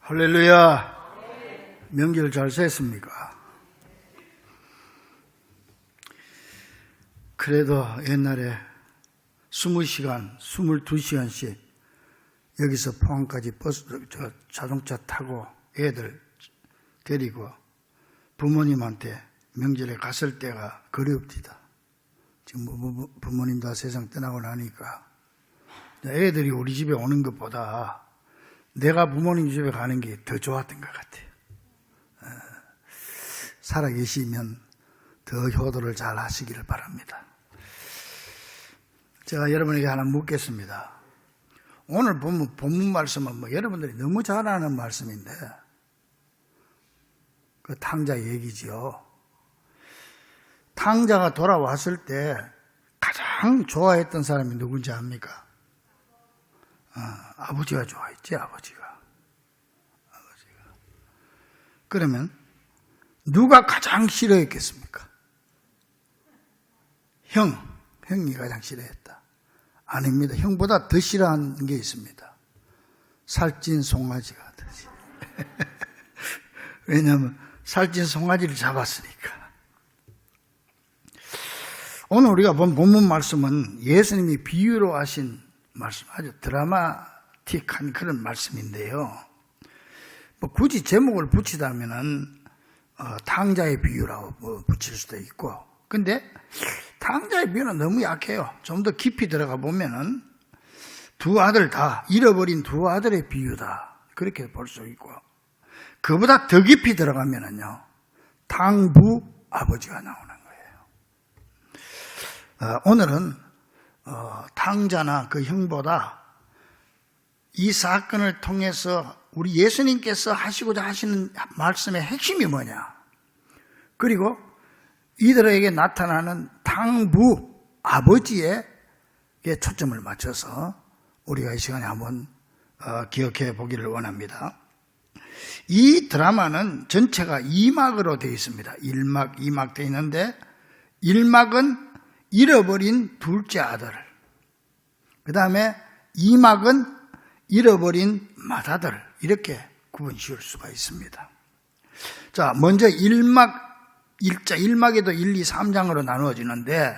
할렐루야. 명절 잘 샜습니까? 그래도 옛날에 20시간, 22시간씩 여기서 포항까지 자동차 타고 애들 데리고 부모님한테 명절에 갔을 때가 그리웁디다. 지금 부모님 다 세상 떠나고 나니까 애들이 우리 집에 오는 것보다 내가 부모님 집에 가는 게 더 좋았던 것 같아요. 살아계시면 더 효도를 잘 하시기를 바랍니다. 제가 여러분에게 하나 묻겠습니다. 오늘 본문 말씀은 여러분들이 너무 잘 아는 말씀인데, 그 탕자 얘기지요. 탕자가 돌아왔을 때 가장 좋아했던 사람이 누군지 압니까? 아버지가 좋아했지, 아버지가. 그러면 누가 가장 싫어했겠습니까? 형이 가장 싫어했다. 아닙니다. 형보다 더 싫어하는 게 있습니다. 살찐 송아지가 더 싫어. 왜냐하면 살찐 송아지를 잡았으니까. 오늘 우리가 본 본문 말씀은 예수님이 비유로 하신 말씀, 아주 드라마틱한 그런 말씀인데요. 굳이 제목을 붙이자면은 탕자의 비유라고 붙일 수도 있고, 근데 탕자의 비유는 너무 약해요. 좀 더 깊이 들어가 보면은 두 아들 다 잃어버린 두 아들의 비유다, 그렇게 볼 수 있고, 그보다 더 깊이 들어가면은요, 탕부 아버지가 나오는 거예요. 오늘은 탕자나 그 형보다 이 사건을 통해서 우리 예수님께서 하시고자 하시는 말씀의 핵심이 뭐냐, 그리고 이들에게 나타나는 탕부 아버지에 초점을 맞춰서 우리가 이 시간에 한번 기억해 보기를 원합니다. 이 드라마는 전체가 2막으로 되어 있습니다. 1막, 2막 되어 있는데 1막은 잃어버린 둘째 아들, 그 다음에 2막은 잃어버린 맏아들, 이렇게 구분 지을 수가 있습니다. 자, 먼저 1막 1장, 1막에도 1, 2, 3장으로 나누어지는데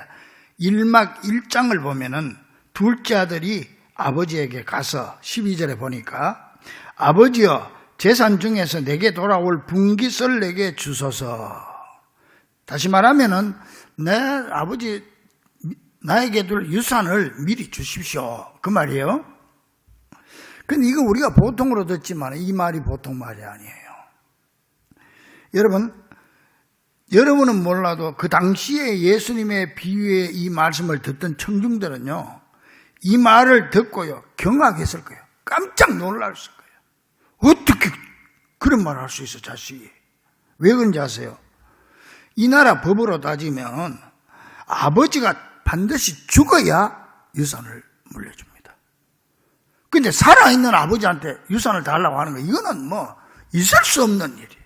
1막 1장을 보면은 둘째 아들이 아버지에게 가서 12절에 보니까 아버지여, 재산 중에서 내게 돌아올 분깃을 내게 주소서. 다시 말하면은 내 아버지 나에게 둘 유산을 미리 주십시오, 그 말이에요. 근데 이거 우리가 보통으로 듣지만 이 말이 보통 말이 아니에요. 여러분은 몰라도 그 당시에 예수님의 비유의 이 말씀을 듣던 청중들은요, 이 말을 듣고요, 경악했을 거예요. 깜짝 놀랐을 거예요. 어떻게 그런 말을 할 수 있어, 자식이. 왜 그런지 아세요? 이 나라 법으로 따지면 아버지가 반드시 죽어야 유산을 물려줍니다. 근데 살아있는 아버지한테 유산을 달라고 하는 거, 이거는 있을 수 없는 일이에요.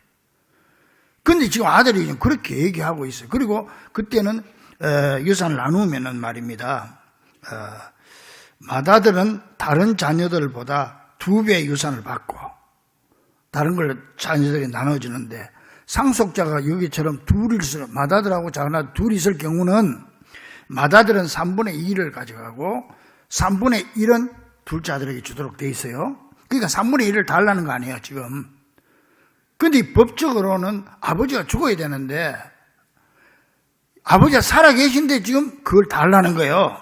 근데 지금 아들이 그렇게 얘기하고 있어요. 그리고 그때는 유산을 나누면은 말입니다, 맏아들은 다른 자녀들보다 2배의 유산을 받고 다른 걸 자녀들이 나눠주는데, 상속자가 여기처럼 맏아들하고 작은아들 둘이 있을 경우는 맏아들은 3분의 2를 가져가고 3분의 1은 둘째 아들에게 주도록 돼 있어요. 그러니까 3분의 1을 달라는 거 아니에요, 지금. 근데 법적으로는 아버지가 죽어야 되는데 아버지가 살아계신데 지금 그걸 달라는 거예요.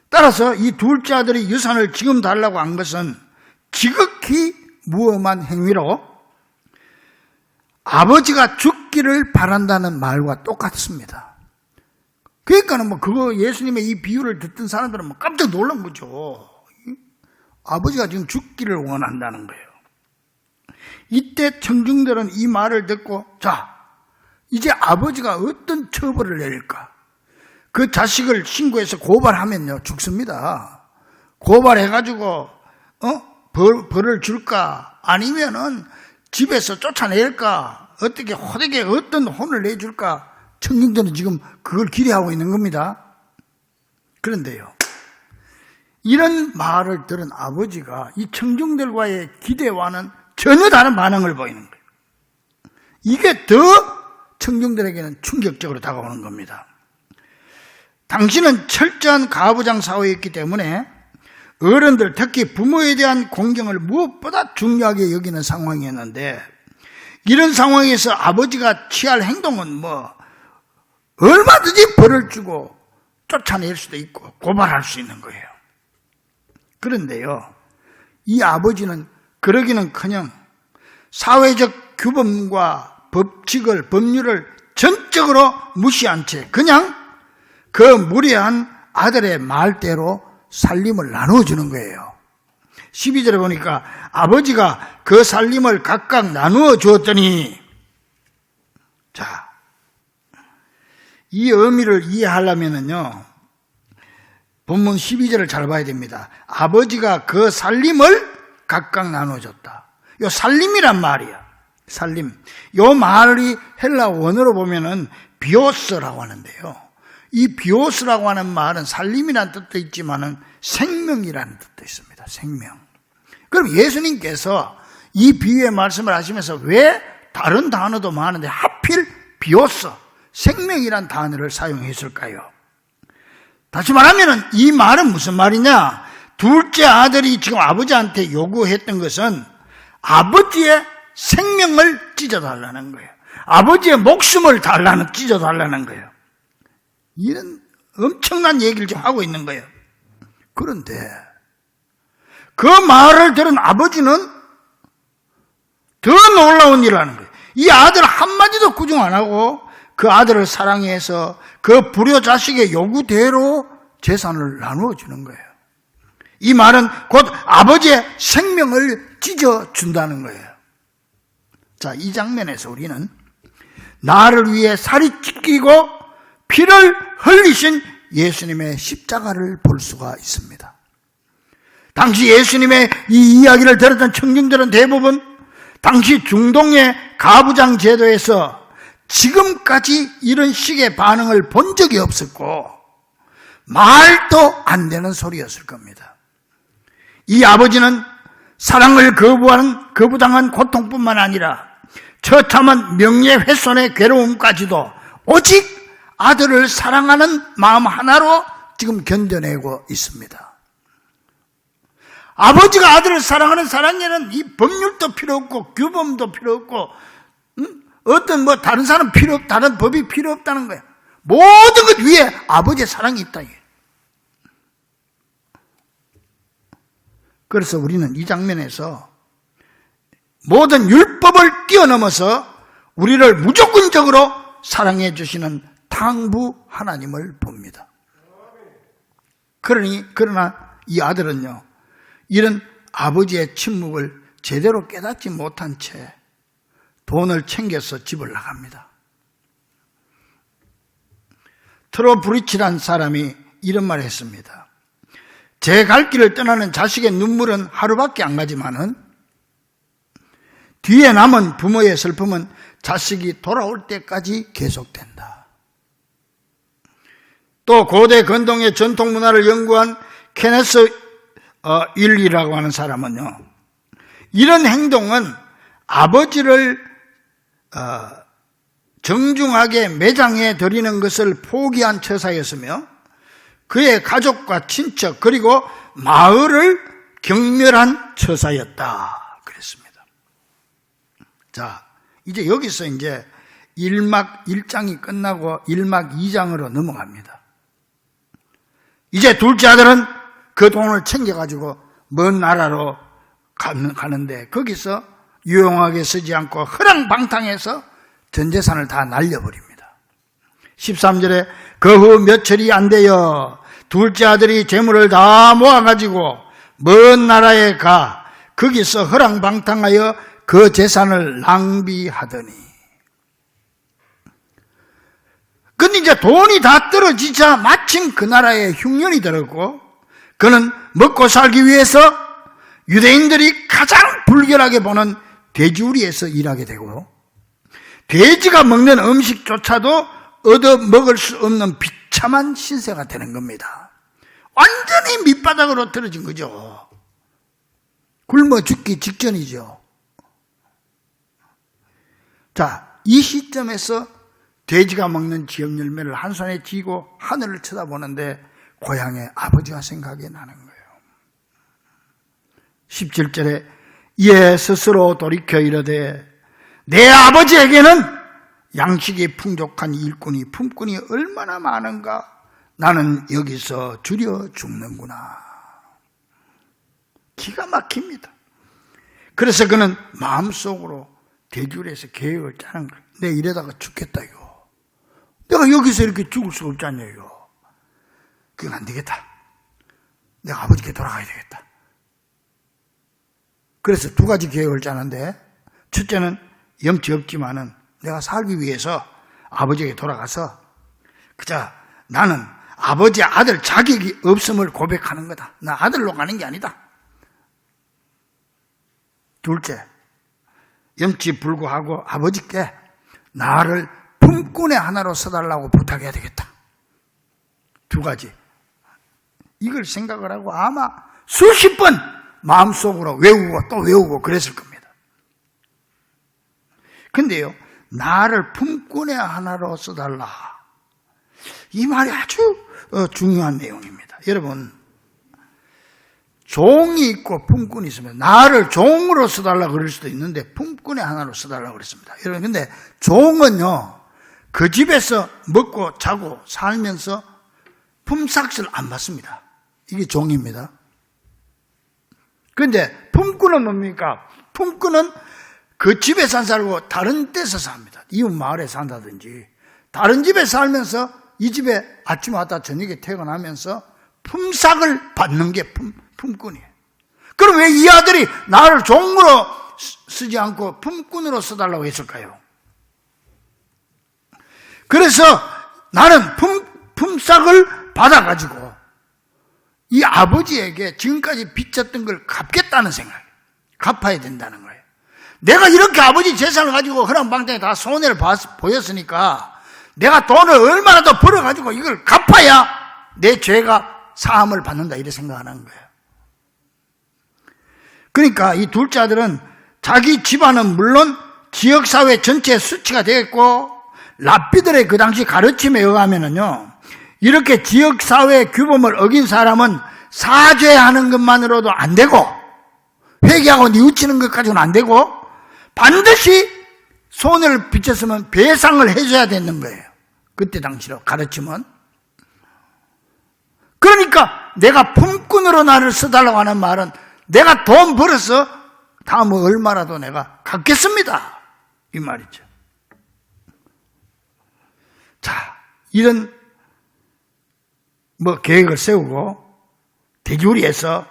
따라서 이 둘째 아들이 유산을 지금 달라고 한 것은 지극히 무엄한 행위로 아버지가 죽기를 바란다는 말과 똑같습니다. 그러니까는 그거 예수님의 이 비유를 듣던 사람들은 깜짝 놀란 거죠. 아버지가 지금 죽기를 원한다는 거예요. 이때 청중들은 이 말을 듣고, 자, 이제 아버지가 어떤 처벌을 내릴까? 그 자식을 신고해서 고발하면요, 죽습니다. 고발해가지고 벌을 줄까? 아니면은 집에서 쫓아낼까? 어떻게 호되게 어떤 혼을 내줄까? 청중들은 지금 그걸 기대하고 있는 겁니다. 그런데요, 이런 말을 들은 아버지가 이 청중들과의 기대와는 전혀 다른 반응을 보이는 거예요. 이게 더 청중들에게는 충격적으로 다가오는 겁니다. 당신은 철저한 가부장 사회였기 때문에 어른들, 특히 부모에 대한 공경을 무엇보다 중요하게 여기는 상황이었는데, 이런 상황에서 아버지가 취할 행동은 얼마든지 벌을 주고 쫓아낼 수도 있고 고발할 수 있는 거예요. 그런데요, 이 아버지는 그러기는커녕 사회적 규범과 법률을 전적으로 무시한 채 그냥 그 무례한 아들의 말대로 살림을 나누어주는 거예요. 12절에 보니까 아버지가 그 살림을 각각 나누어 주었더니, 자, 이 의미를 이해하려면요, 본문 12절을 잘 봐야 됩니다. 아버지가 그 살림을 각각 나눠줬다. 요 살림이란 말이야. 살림. 요 말이 헬라 원어로 보면은 비오스라고 하는데요. 이 비오스라고 하는 말은 살림이라는 뜻도 있지만은 생명이라는 뜻도 있습니다. 생명. 그럼 예수님께서 이 비유의 말씀을 하시면서 왜 다른 단어도 많은데 하필 비오스, 생명이란 단어를 사용했을까요? 다시 말하면 이 말은 무슨 말이냐? 둘째 아들이 지금 아버지한테 요구했던 것은 아버지의 생명을 찢어달라는 거예요. 아버지의 목숨을 찢어달라는 거예요. 이런 엄청난 얘기를 지금 하고 있는 거예요. 그런데 그 말을 들은 아버지는 더 놀라운 일을 하는 거예요. 이 아들 한마디도 구중 안 하고 그 아들을 사랑해서 그 불효 자식의 요구대로 재산을 나누어 주는 거예요. 이 말은 곧 아버지의 생명을 찢어준다는 거예요. 자, 이 장면에서 우리는 나를 위해 살이 찢기고 피를 흘리신 예수님의 십자가를 볼 수가 있습니다. 당시 예수님의 이 이야기를 들었던 청중들은 대부분 당시 중동의 가부장 제도에서 지금까지 이런 식의 반응을 본 적이 없었고 말도 안 되는 소리였을 겁니다. 이 아버지는 사랑을 거부당한 고통뿐만 아니라 처참한 명예훼손의 괴로움까지도 오직 아들을 사랑하는 마음 하나로 지금 견뎌내고 있습니다. 아버지가 아들을 사랑하는 사랑에는 이 법률도 필요 없고 규범도 필요 없고 어떤 다른 법이 필요 없다는 거예요. 모든 것 위에 아버지의 사랑이 있다. 그래서 우리는 이 장면에서 모든 율법을 뛰어넘어서 우리를 무조건적으로 사랑해 주시는 탕부 하나님을 봅니다. 그러나 이 아들은요, 이런 아버지의 침묵을 제대로 깨닫지 못한 채 돈을 챙겨서 집을 나갑니다. 트로브리치란 사람이 이런 말을 했습니다. 제 갈 길을 떠나는 자식의 눈물은 하루밖에 안 가지만은 뒤에 남은 부모의 슬픔은 자식이 돌아올 때까지 계속된다. 또 고대 근동의 전통 문화를 연구한 케네스 일리라고 하는 사람은요, 이런 행동은 아버지를 정중하게 매장해 드리는 것을 포기한 처사였으며 그의 가족과 친척 그리고 마을을 경멸한 처사였다 그랬습니다. 자, 이제 여기서 이제 1막 1장이 끝나고 1막 2장으로 넘어갑니다. 이제 둘째 아들은 그 돈을 챙겨가지고 먼 나라로 가는데 거기서 유용하게 쓰지 않고 허랑방탕해서 전 재산을 다 날려버립니다. 13절에 그 후 며칠이 안 되어 둘째 아들이 재물을 다 모아가지고 먼 나라에 가 거기서 허랑방탕하여 그 재산을 낭비하더니, 근데 이제 돈이 다 떨어지자 마침 그 나라에 흉년이 들었고 그는 먹고 살기 위해서 유대인들이 가장 불결하게 보는 돼지우리에서 일하게 되고 돼지가 먹는 음식조차도 얻어 먹을 수 없는 비참한 신세가 되는 겁니다. 완전히 밑바닥으로 떨어진 거죠. 굶어 죽기 직전이죠. 자, 이 시점에서 돼지가 먹는 지역 열매를 한 손에 쥐고 하늘을 쳐다보는데 고향의 아버지가 생각이 나는 거예요. 17절에 이에 스스로 돌이켜 이르되 내 아버지에게는 양식이 풍족한 일꾼이 품꾼이 얼마나 많은가. 나는 여기서 줄여 죽는구나. 기가 막힙니다. 그래서 그는 마음속으로 대주리에서 계획을 짜는 거예요. 내가 이러다가 죽겠다 이거. 내가 여기서 이렇게 죽을 수 없지 않냐 이거. 그건 안 되겠다. 내가 아버지께 돌아가야 되겠다. 그래서 두 가지 계획을 짜는데, 첫째는 염치 없지만은 내가 살기 위해서 아버지에게 돌아가서 그저 나는 아버지 아들 자격이 없음을 고백하는 거다. 나 아들로 가는 게 아니다. 둘째, 염치 불구하고 아버지께 나를 품꾼의 하나로 써달라고 부탁해야 되겠다. 두 가지. 이걸 생각을 하고 아마 수십 번 마음속으로 외우고 또 외우고 그랬을 겁니다. 근데요, 나를 품꾼의 하나로 써달라. 이 말이 아주 중요한 내용입니다. 여러분, 종이 있고 품꾼이 있으면 나를 종으로 써달라 그럴 수도 있는데 품꾼의 하나로 써달라 그랬습니다. 여러분, 근데 종은요, 그 집에서 먹고 자고 살면서 품삯을 안 받습니다. 이게 종입니다. 그런데 품꾼은 뭡니까? 품꾼은 그 집에서 안 살고 다른 데서 삽니다. 이웃 마을에 산다든지 다른 집에 살면서 이 집에 아침 왔다 저녁에 퇴근하면서 품삯을 받는 게 품꾼이에요. 그럼 왜 이 아들이 나를 종으로 쓰지 않고 품꾼으로 써달라고 했을까요? 그래서 나는 품삯을 받아가지고 이 아버지에게 지금까지 빚졌던 걸 갚겠다는 생각, 갚아야 된다는 거예요. 내가 이렇게 아버지 재산을 가지고 허랑방탕에 다 손해를 보였으니까 내가 돈을 얼마나 더 벌어가지고 이걸 갚아야 내 죄가 사함을 받는다, 이렇게 생각하는 거예요. 그러니까 이 둘째 아들은 자기 집안은 물론 지역사회 전체의 수치가 되겠고, 랍비들의 그 당시 가르침에 의하면은요, 이렇게 지역사회 규범을 어긴 사람은 사죄하는 것만으로도 안 되고, 회개하고 뉘우치는 것까지는 안 되고, 반드시 손해를 빚었으면 배상을 해줘야 되는 거예요. 그때 당시로 가르침은. 그러니까 내가 품꾼으로 나를 써달라고 하는 말은 내가 돈 벌어서 다음 얼마라도 내가 갚겠습니다, 이 말이죠. 자, 이런 계획을 세우고 대주리에서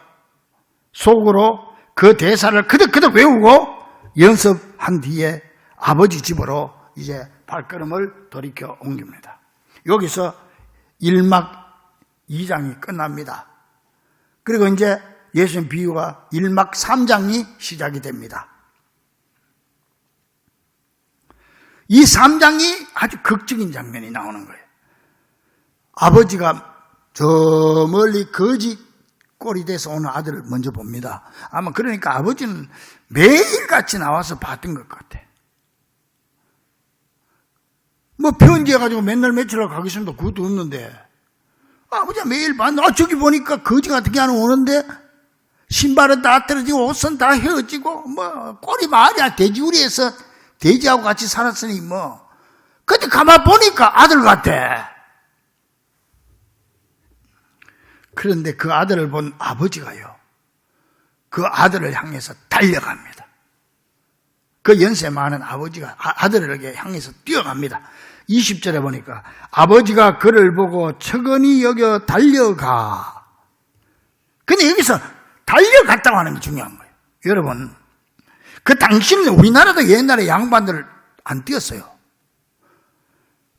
속으로 그 대사를 그득그득 외우고 연습한 뒤에 아버지 집으로 이제 발걸음을 돌이켜 옮깁니다. 여기서 1막 2장이 끝납니다. 그리고 이제 예수님 비유가 1막 3장이 시작이 됩니다. 이 3장이 아주 극적인 장면이 나오는 거예요. 아버지가 저 멀리 거지 꼴이 돼서 오는 아들을 먼저 봅니다. 아마 그러니까 아버지는 매일같이 나와서 봤던 것 같아. 편지해가지고 맨날 며칠을 가겠습니다, 그것도 없는데 아버지가 매일 봤는데, 저기 보니까 거지 같은 게 하나 오는데 신발은 다 떨어지고 옷은 다 헤어지고 꼴이 말이야. 돼지우리에서 돼지하고 같이 살았으니 근데 가만 보니까 아들 같아. 그런데 그 아들을 본 아버지가요, 그 아들을 향해서 달려갑니다. 그 연세 많은 아버지가 아들에게 향해서 뛰어갑니다. 20절에 보니까 아버지가 그를 보고 척은히 여겨 달려가. 근데 여기서 달려갔다고 하는 게 중요한 거예요. 여러분, 그 당시는 우리나라도 옛날에 양반들 안 뛰었어요.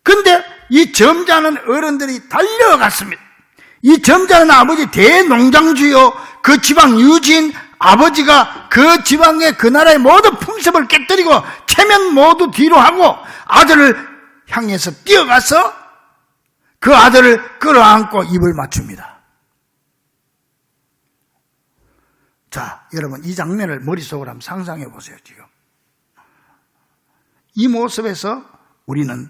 근데 이 점잖은 어른들이 달려갔습니다. 이 점잖은 아버지 대농장주요, 그 지방 유진 아버지가 그 지방의 그 나라의 모든 풍습을 깨뜨리고 체면 모두 뒤로 하고 아들을 향해서 뛰어가서 그 아들을 끌어안고 입을 맞춥니다. 자, 여러분 이 장면을 머릿속으로 한번 상상해 보세요. 지금 이 모습에서 우리는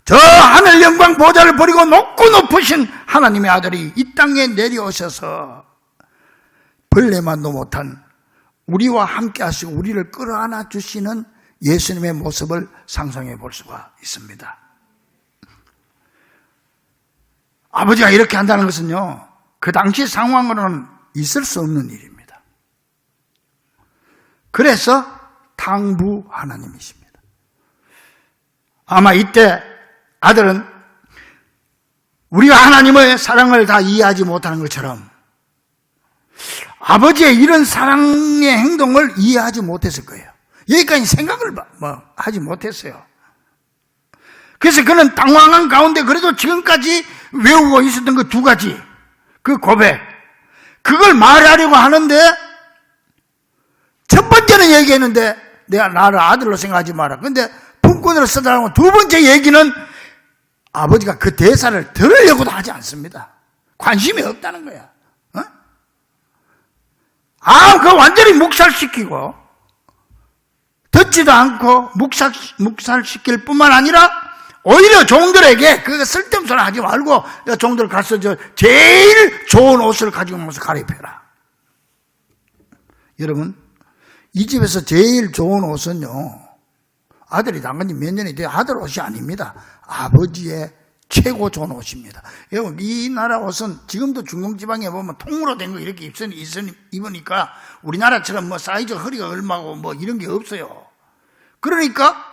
저 하늘 영광 보좌를 버리고 높고 높으신 하나님의 아들이 이 땅에 내려오셔서 벌레만도 못한 우리와 함께 하시고 우리를 끌어안아 주시는 예수님의 모습을 상상해 볼 수가 있습니다. 아버지가 이렇게 한다는 것은요, 그 당시 상황으로는 있을 수 없는 일입니다. 그래서 당부 하나님이십니다. 아마 이때 아들은 우리가 하나님의 사랑을 다 이해하지 못하는 것처럼 아버지의 이런 사랑의 행동을 이해하지 못했을 거예요. 여기까지 생각을 하지 못했어요. 그래서 그는 당황한 가운데 그래도 지금까지 외우고 있었던 그 두 가지, 그 고백, 그걸 말하려고 하는데 첫 번째는 얘기했는데 내가 나를 아들로 생각하지 마라. 근데 품꾼으로 써달라고 두 번째 얘기는 아버지가 그 대사를 들으려고도 하지 않습니다. 관심이 없다는 거야. 그 완전히 묵살시키고 듣지도 않고 묵살시킬 뿐만 아니라 오히려 종들에게 그 쓸데없는 소리 하지 말고 종들 가서 제일 좋은 옷을 가지고 오면서 갈아입혀라. 여러분, 이 집에서 제일 좋은 옷은요, 아들이 당연히 몇 년이 돼야 아들 옷이 아닙니다. 아버지의 최고 좋은 옷입니다. 여러분, 이 나라 옷은 지금도 중동지방에 보면 통으로 된 거 이렇게 입으니까 우리나라처럼 뭐 사이즈 허리가 얼마고 뭐 이런 게 없어요. 그러니까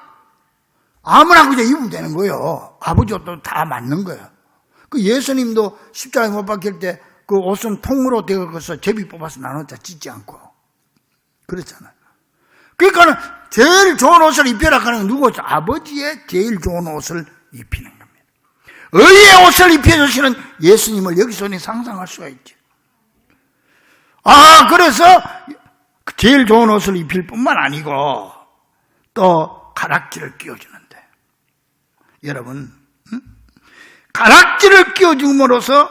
아무나 그냥 입으면 되는 거예요. 아버지 옷도 다 맞는 거예요. 그 예수님도 십자가에 못 박힐 때 그 옷은 통으로 되어서 제비 뽑아서 나눴자 찢지 않고 그렇잖아요. 그러니까는 제일 좋은 옷을 입혀라 하는 건 누구죠? 아버지의 제일 좋은 옷을 입히는 겁니다. 의의 옷을 입혀주시는 예수님을 여기서 상상할 수가 있죠. 그래서 제일 좋은 옷을 입힐 뿐만 아니고 또 가락지를 끼워주는데, 여러분, 가락지를 끼워줌으로써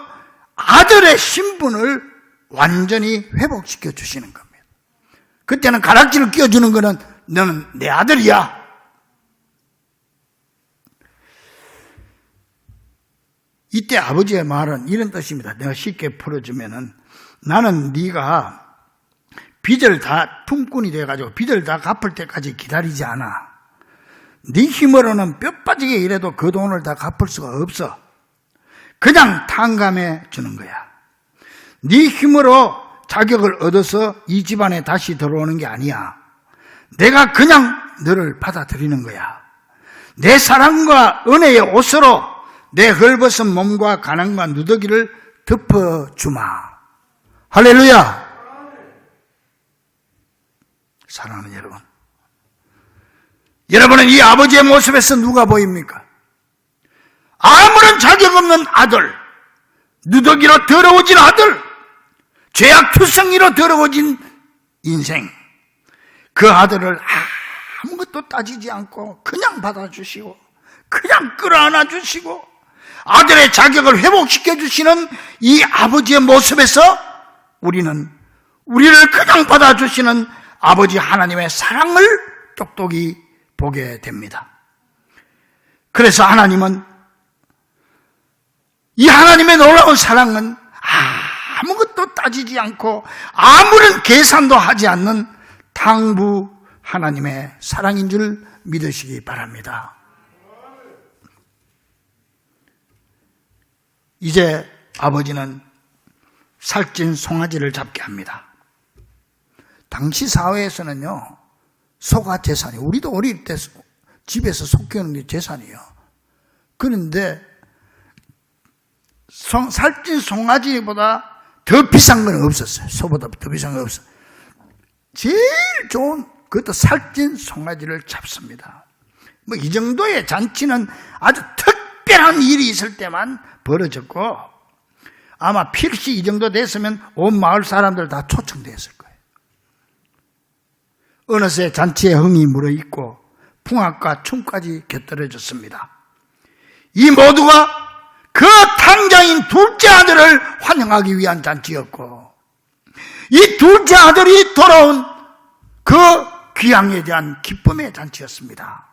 아들의 신분을 완전히 회복시켜 주시는 겁니다. 그때는 가락지를 끼워주는 거는 너는 내 아들이야. 이때 아버지의 말은 이런 뜻입니다. 내가 쉽게 풀어주면은, 나는 네가 빚을 다 품꾼이 돼가지고 빚을 다 갚을 때까지 기다리지 않아. 네 힘으로는 뼈 빠지게 일해도 그 돈을 다 갚을 수가 없어. 그냥 탕감해 주는 거야. 네 힘으로 자격을 얻어서 이 집안에 다시 들어오는 게 아니야. 내가 그냥 너를 받아들이는 거야. 내 사랑과 은혜의 옷으로 내 헐벗은 몸과 가난과 누더기를 덮어주마. 할렐루야. 사랑하는 여러분, 여러분은 이 아버지의 모습에서 누가 보입니까? 아무런 자격 없는 아들, 누더기로 더러워진 아들, 죄악투성이로 더러워진 인생, 그 아들을 아무것도 따지지 않고 그냥 받아주시고 그냥 끌어안아 주시고 아들의 자격을 회복시켜 주시는 이 아버지의 모습에서 우리는 우리를 그냥 받아주시는 아버지 하나님의 사랑을 똑똑히 보게 됩니다. 그래서 하나님은, 이 하나님의 놀라운 사랑은 아무것도 따지지 않고 아무런 계산도 하지 않는 당부 하나님의 사랑인 줄 믿으시기 바랍니다. 이제 아버지는 살찐 송아지를 잡게 합니다. 당시 사회에서는요, 소가 재산이에요. 우리도 어릴 때 집에서 소 키우는 게 재산이에요. 그런데 살찐 송아지보다 더 비싼 건 없었어요. 소보다 더 비싼 건 없어요. 제일 좋은, 그것도 살찐 송아지를 잡습니다. 뭐 이 정도의 잔치는 아주 특별한 일이 있을 때만 벌어졌고, 아마 필시 이 정도 됐으면 온 마을 사람들 다 초청됐을 거예요. 어느새 잔치에 흥이 물어있고 풍악과 춤까지 곁들여졌습니다. 이 모두가 그 탕자인 둘째 아들을 환영하기 위한 잔치였고, 이 둘째 아들이 돌아온 그 귀향에 대한 기쁨의 잔치였습니다.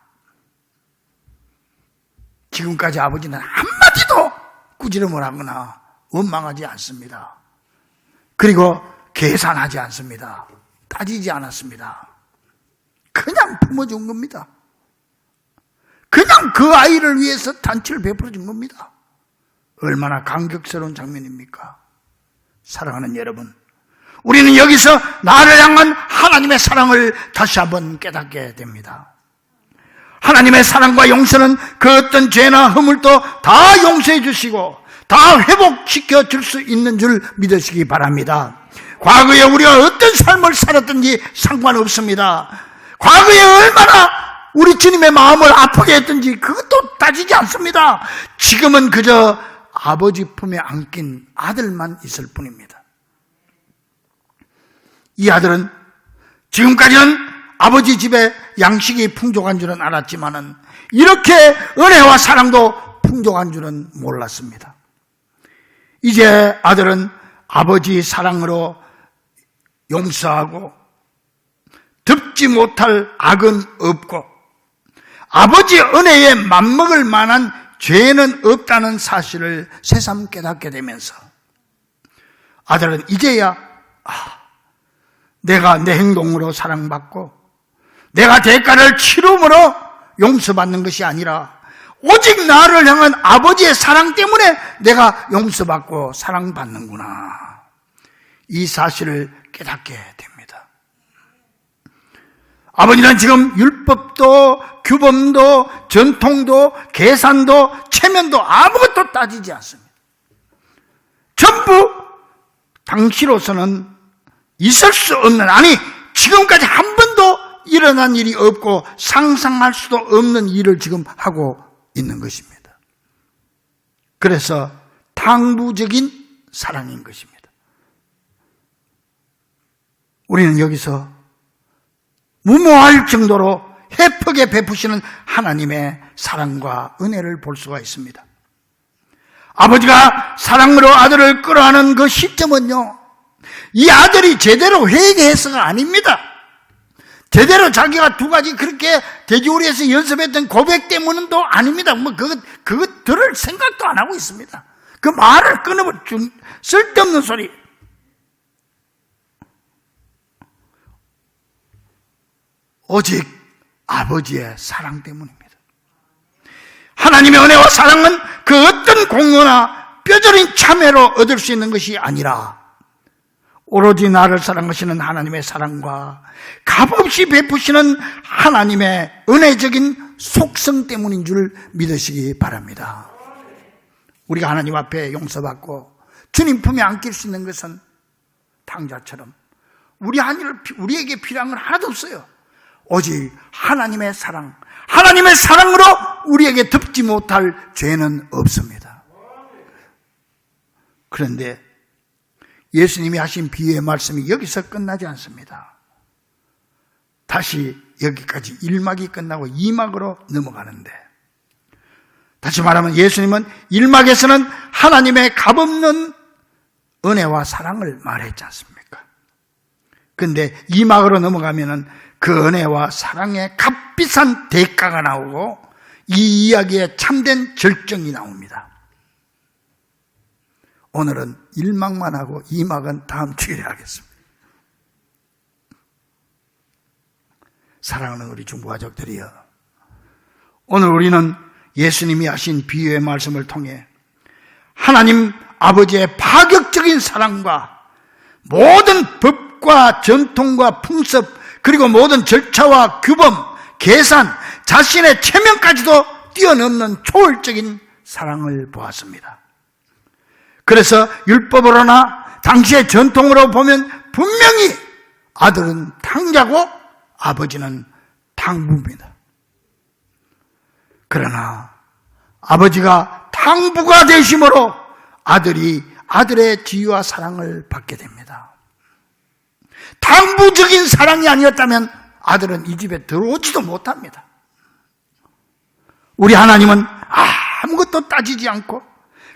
지금까지 아버지는 한마디도 꾸지람을 하거나 원망하지 않습니다. 그리고 계산하지 않습니다. 따지지 않았습니다. 그냥 품어준 겁니다. 그냥 그 아이를 위해서 잔치를 베풀어 준 겁니다. 얼마나 감격스러운 장면입니까? 사랑하는 여러분, 우리는 여기서 나를 향한 하나님의 사랑을 다시 한번 깨닫게 됩니다. 하나님의 사랑과 용서는 그 어떤 죄나 허물도 다 용서해 주시고 다 회복시켜 줄 수 있는 줄 믿으시기 바랍니다. 과거에 우리가 어떤 삶을 살았든지 상관없습니다. 과거에 얼마나 우리 주님의 마음을 아프게 했든지 그것도 따지지 않습니다. 지금은 그저 아버지 품에 안긴 아들만 있을 뿐입니다. 이 아들은 지금까지는 아버지 집에 양식이 풍족한 줄은 알았지만은 이렇게 은혜와 사랑도 풍족한 줄은 몰랐습니다. 이제 아들은 아버지 사랑으로 용서하고 덮지 못할 악은 없고 아버지 은혜에 맞먹을 만한 죄는 없다는 사실을 새삼 깨닫게 되면서 아들은 이제야 내가 내 행동으로 사랑받고 내가 대가를 치름으로 용서받는 것이 아니라 오직 나를 향한 아버지의 사랑 때문에 내가 용서받고 사랑받는구나, 이 사실을 깨닫게 됩니다. 아버지는 지금 율법도 규범도 전통도 계산도 체면도 아무것도 따지지 않습니다. 전부 당시로서는 있을 수 없는, 아니 지금까지 한 번도 일어난 일이 없고 상상할 수도 없는 일을 지금 하고 있는 것입니다. 그래서 당부적인 사랑인 것입니다. 우리는 여기서 무모할 정도로 해프게 베푸시는 하나님의 사랑과 은혜를 볼 수가 있습니다. 아버지가 사랑으로 아들을 끌어안은 그 시점은요, 이 아들이 제대로 회개해서가 아닙니다. 제대로 자기가 두 가지 그렇게 돼지우리에서 연습했던 고백 때문은도 아닙니다. 그거 들을 생각도 안 하고 있습니다. 그 말을 끊어버린 쓸데없는 소리. 오직 아버지의 사랑 때문입니다. 하나님의 은혜와 사랑은 그 어떤 공로나 뼈저린 참회로 얻을 수 있는 것이 아니라 오로지 나를 사랑하시는 하나님의 사랑과 값없이 베푸시는 하나님의 은혜적인 속성 때문인 줄 믿으시기 바랍니다. 우리가 하나님 앞에 용서받고 주님 품에 안길 수 있는 것은 탕자처럼 우리에게 필요한 건 하나도 없어요. 오직 하나님의 사랑, 하나님의 사랑으로 우리에게 덮지 못할 죄는 없습니다. 그런데 예수님이 하신 비유의 말씀이 여기서 끝나지 않습니다. 다시 여기까지 1막이 끝나고 2막으로 넘어가는데, 다시 말하면 예수님은 1막에서는 하나님의 값없는 은혜와 사랑을 말했지 않습니까? 그런데 2막으로 넘어가면은 그 은혜와 사랑의 값비싼 대가가 나오고 이 이야기에 참된 절정이 나옵니다. 오늘은 1막만 하고 2막은 다음 주일에 하겠습니다. 사랑하는 우리 중부가족들이여, 오늘 우리는 예수님이 하신 비유의 말씀을 통해 하나님 아버지의 파격적인 사랑과 모든 법과 전통과 풍습, 그리고 모든 절차와 규범, 계산, 자신의 체면까지도 뛰어넘는 초월적인 사랑을 보았습니다. 그래서 율법으로나 당시의 전통으로 보면 분명히 아들은 탕자고 아버지는 탕부입니다. 그러나 아버지가 탕부가 되심으로 아들이 아들의 지위와 사랑을 받게 됩니다. 탕부적인 사랑이 아니었다면 아들은 이 집에 들어오지도 못합니다. 우리 하나님은 아무것도 따지지 않고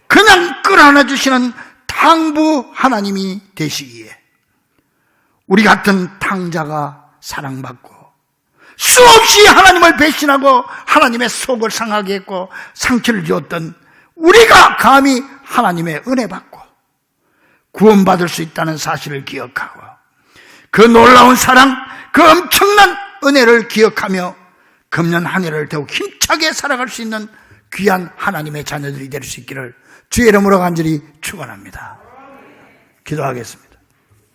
그냥 끌어안아 주시는 탕부 하나님이 되시기에 우리 같은 탕자가 사랑받고 수없이 하나님을 배신하고 하나님의 속을 상하게 했고 상처를 주었던 우리가 감히 하나님의 은혜 받고 구원받을 수 있다는 사실을 기억하고 그 놀라운 사랑, 그 엄청난 은혜를 기억하며 금년 한 해를 더욱 힘차게 살아갈 수 있는 귀한 하나님의 자녀들이 될 수 있기를 주의 이름으로 간절히 축원합니다. 기도하겠습니다.